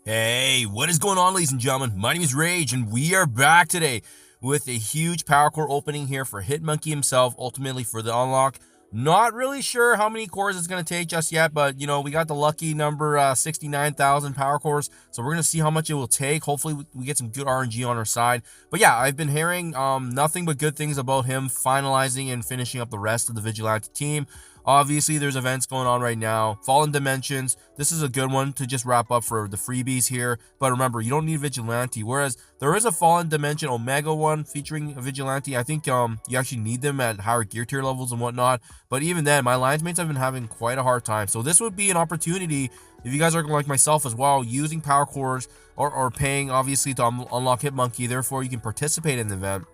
Hey, what is going on, ladies and gentlemen? My name is Rayge, and we are back today with a huge power core opening here for Hitmonkey himself, ultimately for the unlock. Not really sure how many cores it's going to take just yet, but, we got the lucky number 69,000 power cores, so we're going to see how much it will take. Hopefully, we get some good RNG on our side. But yeah, I've been hearing nothing but good things about him finalizing and finishing up the rest of the Vigilante team. Obviously, there's events going on right now. Fallen Dimensions. This is a good one to just wrap up for the freebies here. But remember, you don't need Vigilante. Whereas there is a Fallen Dimension Omega one featuring a Vigilante. I think you actually need them at higher gear tier levels and whatnot. But even then, my Lions mates have been having quite a hard time. So this would be an opportunity, if you guys are like myself as well, using power cores or paying, obviously, to unlock Hitmonkey. Therefore, you can participate in the event.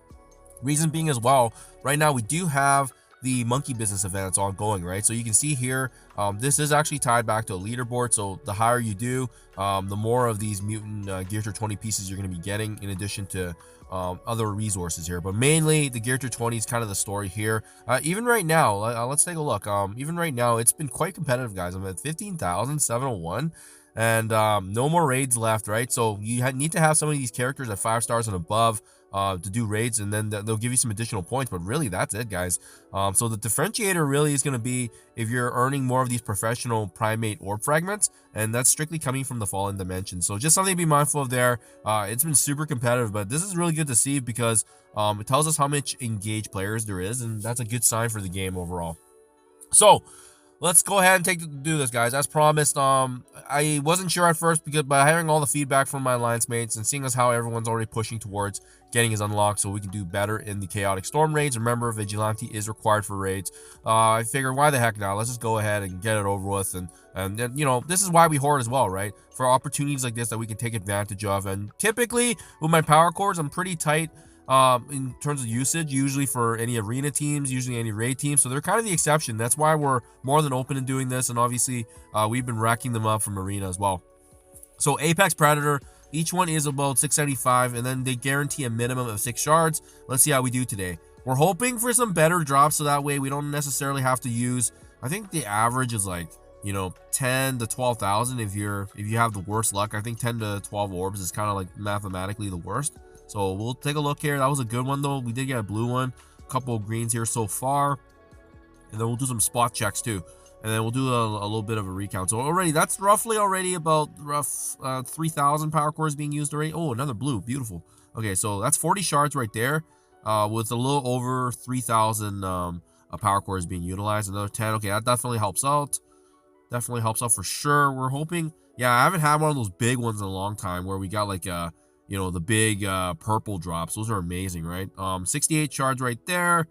Reason being as well, right now we do have the monkey business event that's ongoing, right? So you can see here, this is actually tied back to a leaderboard. So the higher you do, the more of these mutant gear tier 20 pieces you're going to be getting, in addition to other resources here. But mainly the gear tier 20 is kind of the story here. Even right now, let's take a look. Even right now, it's been quite competitive, guys. I'm at 15,701. And no more raids left, right? So you need to have some of these characters at 5 stars and above to do raids, and then they'll give you some additional points. But really, that's it, guys. So the differentiator really is going to be if you're earning more of these professional primate orb fragments, and that's strictly coming from the Fallen Dimension. So just something to be mindful of there. It's been super competitive, but this is really good to see because it tells us how much engaged players there is, and that's a good sign for the game overall. So let's go ahead and do this, guys. As promised, I wasn't sure at first, but hearing all the feedback from my alliance mates and seeing as how everyone's already pushing towards getting his unlocked so we can do better in the chaotic storm raids. Remember, Vigilante is required for raids. I figured, why the heck not? Let's just go ahead and get it over with. And this is why we hoard as well, right? For opportunities like this that we can take advantage of. And typically, with my power cores, I'm pretty tight in terms of usage, usually for any arena teams, usually any raid teams. So they're kind of the exception. That's why we're more than open to doing this. And obviously, we've been racking them up from arena as well. So Apex Predator, each one is about 675, and then they guarantee a minimum of 6 shards. Let's see how we do today. We're hoping for some better drops, so that way we don't necessarily have to use, I think the average is like, 10 to 12,000 if you have the worst luck. I think 10 to 12 orbs is kind of like mathematically the worst. So we'll take a look here. That was a good one, though. We did get a blue one, a couple of greens here so far, and then we'll do some spot checks too, and then we'll do a little bit of a recount. So already, that's roughly already about 3,000 power cores being used already. Oh, another blue, beautiful. Okay, so that's 40 shards right there, with a little over 3,000 power cores being utilized. Another 10. Okay, that definitely helps out. Definitely helps out for sure. We're hoping. Yeah, I haven't had one of those big ones in a long time where we got like the big purple drops. Those are amazing, right? 68 shards right there.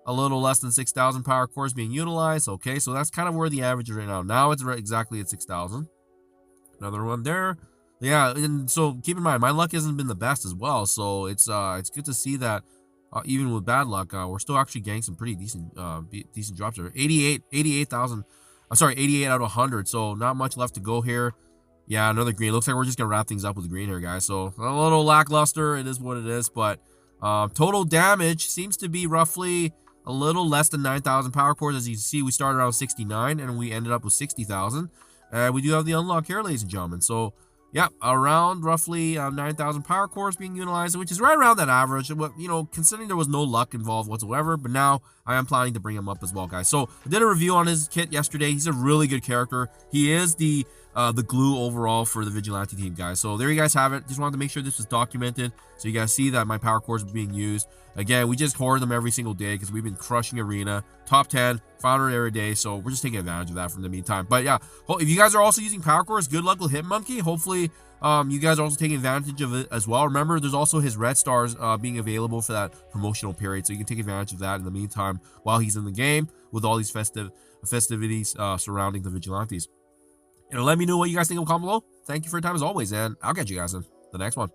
A little less than 6,000 power cores being utilized. Okay, so that's kind of where the average is right now. Now it's exactly at 6,000. Another one there. Yeah, and so keep in mind, my luck hasn't been the best as well. So it's good to see that even with bad luck, we're still actually getting some pretty decent drops there. 88,000. I'm sorry, 88 out of 100. So not much left to go here. Yeah, another green. Looks like we're just going to wrap things up with green here, guys. So a little lackluster. It is what it is. But total damage seems to be roughly a little less than 9,000 power cores. As you can see, we started around 69 and we ended up with 60,000. And we do have the unlock here, ladies and gentlemen. So, yeah, around roughly 9,000 power cores being utilized, which is right around that average. Considering there was no luck involved whatsoever. But now I am planning to bring him up as well, guys. So I did a review on his kit yesterday. He's a really good character. He is the glue overall for the Vigilante team, guys. So there you guys have it. Just wanted to make sure this was documented so you guys see that my power cores are being used. Again, we just hoard them every single day because we've been crushing arena. Top 10, founder every day. So we're just taking advantage of that from the meantime. But yeah, if you guys are also using power cores, good luck with Hitmonkey. Hopefully, you guys are also taking advantage of it as well. Remember, there's also his red stars being available for that promotional period. So you can take advantage of that in the meantime while he's in the game with all these festivities surrounding the Vigilantes. Let me know what you guys think in the comment below. Thank you for your time as always, and I'll catch you guys in the next one.